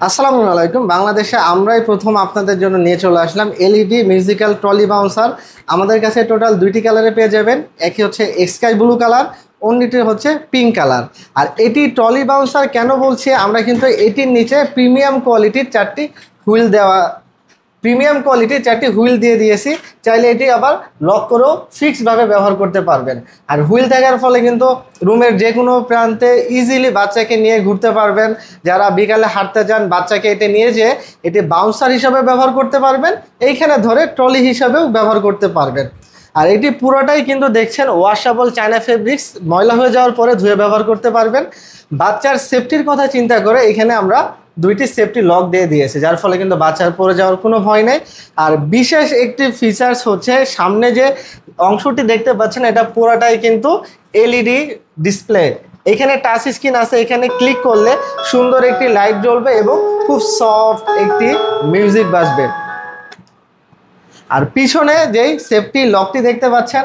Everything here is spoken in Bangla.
আসসালামু আলাইকুম। বাংলাদেশে আমরাই প্রথম আপনাদের জন্য নিয়ে চলে আসলাম এলইডি মিউজিক্যাল ট্রলি বাউন্সার। আমাদের কাছে টোটাল দুইটি কালারে পেয়ে যাবেন। একই হচ্ছে স্কাই ব্লু কালার, অন্যটি হচ্ছে পিঙ্ক কালার। আর এটি ট্রলি বাউন্সার কেন বলছি, আমরা কিন্তু এটির নিচে প্রিমিয়াম কোয়ালিটির চারটি হুইল দিয়ে দিয়েছি। চাইলে এটি আবার লক করেও ফিক্সডভাবে ব্যবহার করতে পারবেন। আর হুইল থাকার ফলে কিন্তু রুমের যে কোনো প্রান্তে ইজিলি বাচ্চাকে নিয়ে ঘুরতে পারবেন। যারা বিকালে হাঁটতে যান, বাচ্চাকে এটি নিয়ে যেয়ে এটি বাউন্সার হিসাবে ব্যবহার করতে পারবেন, এইখানে ধরে ট্রলি হিসাবেও ব্যবহার করতে পারবেন। আর এটি পুরোটাই কিন্তু দেখছেন ওয়াশেবল চায়না ফেব্রিক্স, ময়লা হয়ে যাওয়ার পরে ধুয়ে ব্যবহার করতে পারবেন। বাচ্চার সেফটির কথা চিন্তা করে এখানে আমরা দুইটি সেফটি লক দিয়ে দিয়েছে, যার ফলে কিন্তু বাচ্চার পড়ে যাওয়ার কোনো ভয় নেই। আর বিশেষ একটি ফিচার্স হচ্ছে সামনে যে অংশটি দেখতে পাচ্ছেন, এটা পুরোটাই কিন্তু এলইডি ডিসপ্লে। এখানে টাচ স্ক্রিন আছে, এখানে ক্লিক করলে সুন্দর একটি লাইট জ্বলবে এবং খুব সফট একটি মিউজিক বাজবে। আর পিছনে যেই সেফটি লকটি দেখতে পাচ্ছেন,